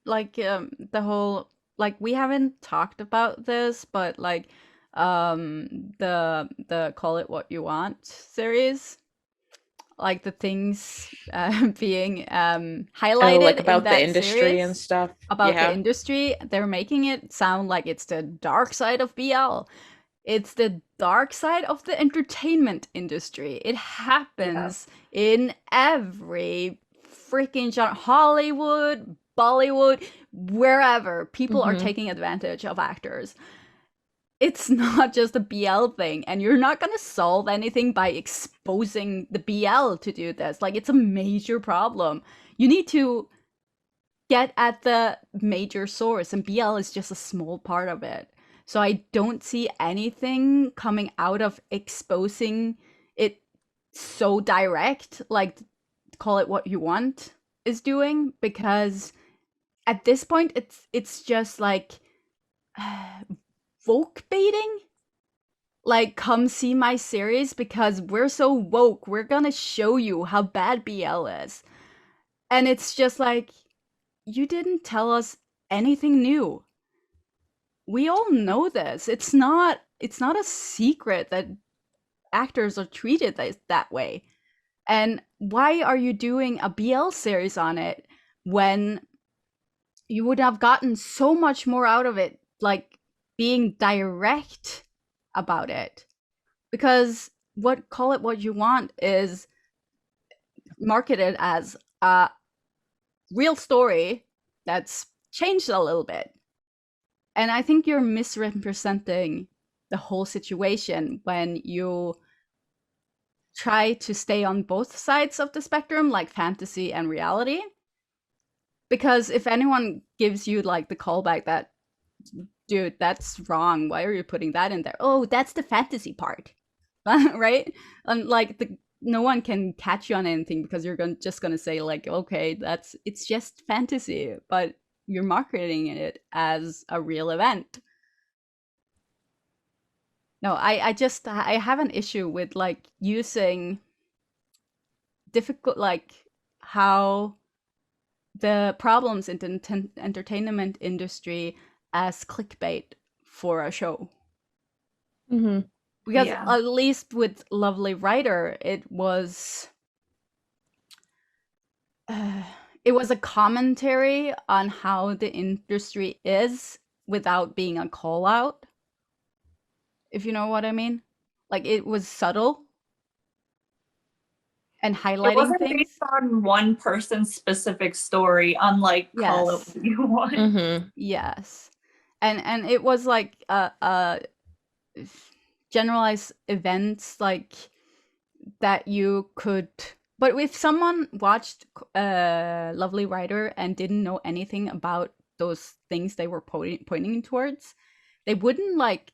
the whole, like, we haven't talked about this, but like the Call It What You Want series, like the things being Oh, like highlighted in about the that industry and series stuff. about the Yeah. industry, they're making it sound like it's the dark side of BL. It's the dark side of the entertainment industry. It Yeah. happens in every freaking genre. Hollywood, Bollywood, wherever people are Mm-hmm. taking advantage of actors. It's not just a BL thing, and you're not gonna solve anything by exposing the BL to do this. Like, it's a major problem. You need to get at the major source, and BL is just a small part of it. So I don't see anything coming out of exposing it so direct, like Call It What You Want is doing, because at this point it's just like woke baiting. Like, come see my series because we're so woke. We're gonna show you how bad BL is. And it's just like, you didn't tell us anything new. We all know this. It's not a secret that actors are treated that way. And why are you doing a BL series on it when you would have gotten so much more out of it, like being direct about it? Because what Call It What You Want is marketed as a real story that's changed a little bit. And I think you're misrepresenting the whole situation when you try to stay on both sides of the spectrum, like fantasy and reality. Because if anyone gives you like the callback that, dude, that's wrong, why are you putting that in there? Oh, that's the fantasy part. Right? And like no one can catch you on anything because you're just gonna say like, okay, it's just fantasy, but you're marketing it as a real event. No, I have an issue with like using difficult, like how the problems in the entertainment industry as clickbait for a show. Mm-hmm. Because Yeah. at least with Lovely Writer, uh, it was a commentary on how the industry is without being a call out, if you know what I mean. Like, it was subtle and It highlighting wasn't based things. on one person's specific story, unlike Call It Yes. What You Want. Mm-hmm. Yes. And it was like a generalized events like that you could, but if someone watched Lovely Writer and didn't know anything about those things they were pointing towards, they wouldn't like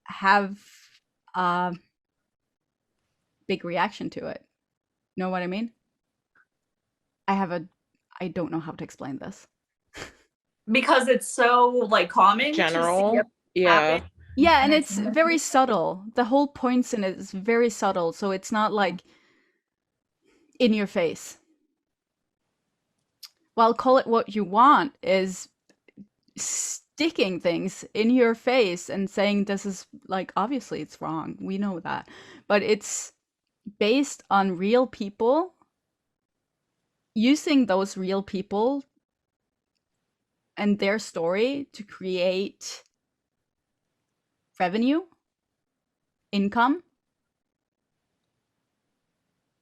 have a big reaction to it. Know what I mean? I don't know how to explain this. Because it's so like common to see it General. happen Yeah. in Yeah, and it's entertainment. very subtle. The whole points in it is very subtle, so it's not like in your face. While Call It What You Want is sticking things in your face and saying this is like, obviously it's wrong. We know that. But it's based on real people, using those real people and their story to create revenue, income,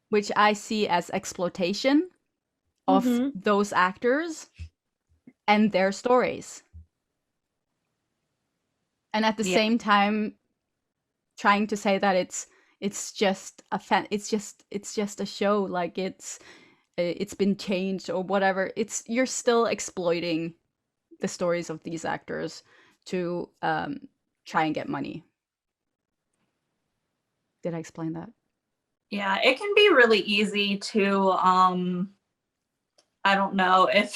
which I see as exploitation of Mm-hmm. those actors and their stories. And at the Yeah. same time trying to say that it's just a it's just a show, like it's been changed or whatever. It's, you're still exploiting the stories of these actors to try and get money. Did I explain that? Yeah, it can be really easy to I don't know if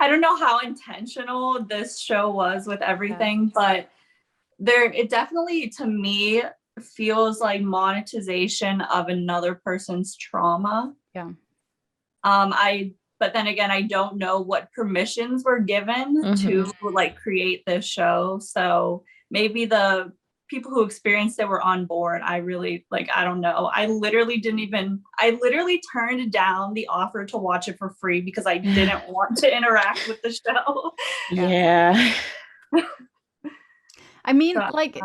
I don't know how intentional this show was with Yeah. everything, but it definitely to me feels like monetization of another person's trauma. Yeah. I but then again, I don't know what permissions were given to like create this show. So maybe the people who experienced it were on board. I really like, I don't know. I literally turned down the offer to watch it for free because I didn't want to interact with the show. Yeah. I mean, like,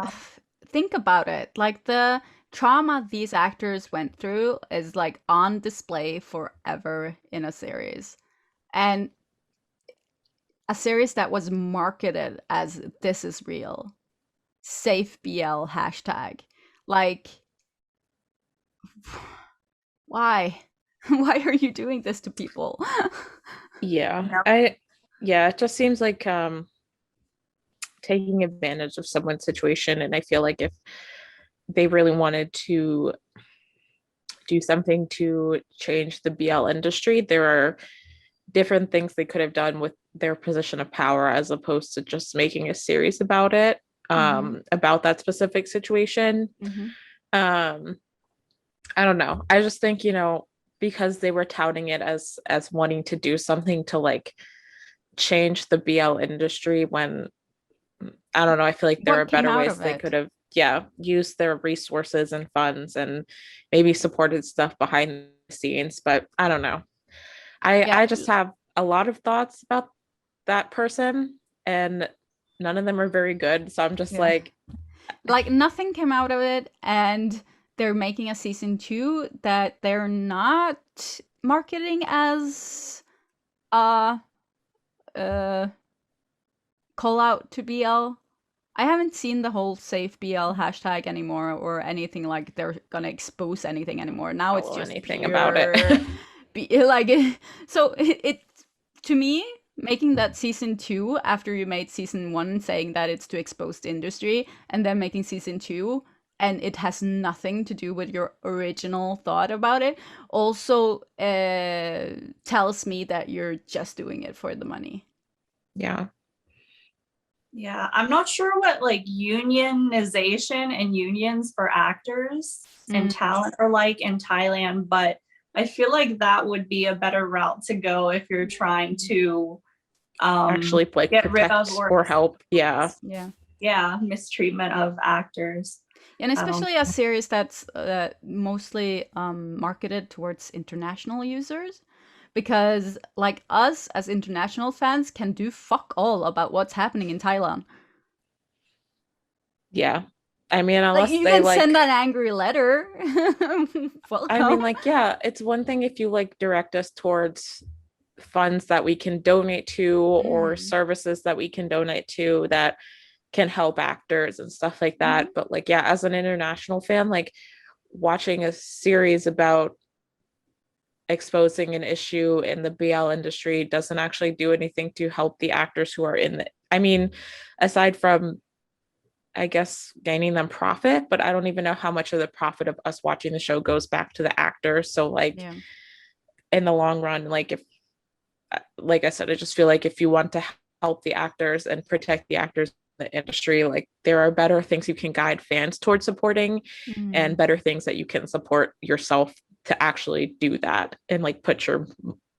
think about it. Like, the trauma these actors went through is like on display forever in a series. And a series that was marketed as this is real. Safe BL hashtag. Like, why? Why are you doing this to people? Yeah. It just seems like taking advantage of someone's situation. And I feel like if they really wanted to do something to change the BL industry, there are different things they could have done with their position of power as opposed to just making a series about it, about that specific situation. I don't know. I just think, because they were touting it as wanting to do something to like change the BL industry, when I don't know, I feel like there are better ways they could have used their resources and funds and maybe supported stuff behind the scenes. But I don't know. I just have a lot of thoughts about that person, and none of them are very good. So I'm just like nothing came out of it, and they're making a season 2 that they're not marketing as call out to BL. I haven't seen the whole safe BL hashtag anymore or anything like they're gonna expose anything anymore. Now it's just anything about it. So it to me, making that season 2 after you made season 1 saying that it's to expose the industry, and then making season 2 and it has nothing to do with your original thought about it, also tells me that you're just doing it for the money. Yeah, I'm not sure what like unionization and unions for actors and talent are like in Thailand, but I feel like that would be a better route to go if you're trying to actually like get rid of or help. Mistreatment of actors. And especially a series that's mostly marketed towards international users, because like us as international fans can do fuck all about what's happening in Thailand. I mean, unless you they can send an angry letter. Welcome. I mean, it's one thing if you like direct us towards funds that we can donate to or services that we can donate to that can help actors and stuff like that. But like, as an international fan, like watching a series about exposing an issue in the BL industry doesn't actually do anything to help the actors who are in it. I mean, aside from, I guess, gaining them profit, but I don't even know how much of the profit of us watching the show goes back to the actors. So like in the long run, like if, like I said, I just feel like if you want to help the actors and protect the actors in the industry, like there are better things you can guide fans towards supporting and better things that you can support yourself to actually do that and like put your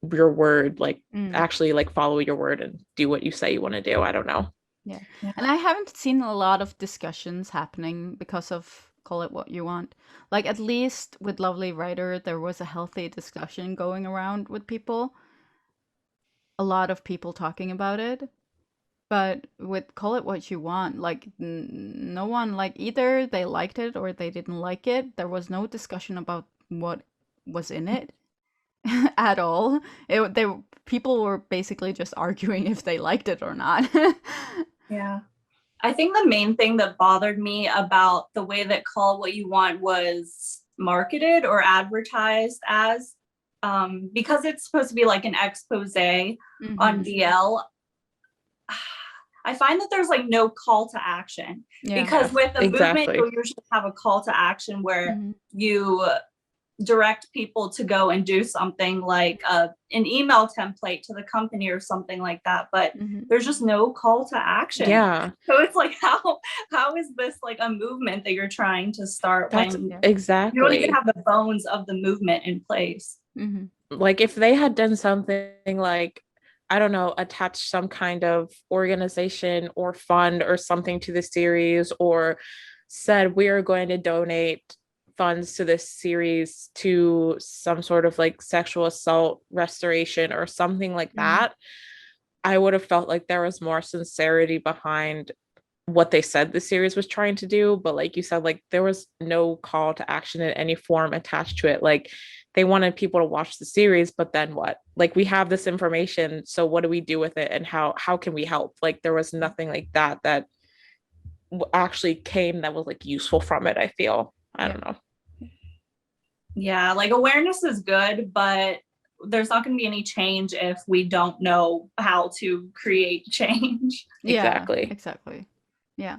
word, like actually like follow your word and do what you say you want to do. I don't know. And I haven't seen a lot of discussions happening because of call it what you want. Like at least with Lovely Writer, there was a healthy discussion going around with people. A lot of people talking about it. But with call it what you want, like no one, like either they liked it or they didn't like it. There was no discussion about what was in it at all. People were basically just arguing if they liked it or not. I think the main thing that bothered me about the way that Call What You Want was marketed or advertised as, because it's supposed to be like an expose on BL, I find that there's like no call to action. Because with a movement, you'll usually have a call to action where you direct people to go and do something like an email template to the company or something like that, but there's just no call to action. So it's like, how is this like a movement that you're trying to start when you don't even have the bones of the movement in place? Mm-hmm. Like if they had done something like, I don't know, attach some kind of organization or fund or something to the series, or said we are going to donate funds to this series to some sort of like sexual assault restoration or something like Mm. that, I would have felt like there was more sincerity behind what they said the series was trying to do. But like you said, like there was no call to action in any form attached to it. Like they wanted people to watch the series, but then what? Like we have this information, so what do we do with it, and how can we help? Like there was nothing like that that actually came that was like useful from it, I feel. I Yeah. don't know. Yeah, like awareness is good, but there's not going to be any change if we don't know how to create change. Yeah, Exactly. exactly. Yeah.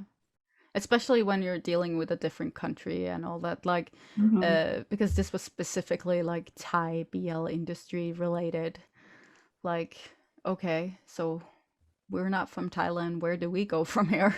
Especially when you're dealing with a different country and all that, like, Mhm. because this was specifically like Thai BL industry related. Like, okay, so we're not from Thailand. Where do we go from here?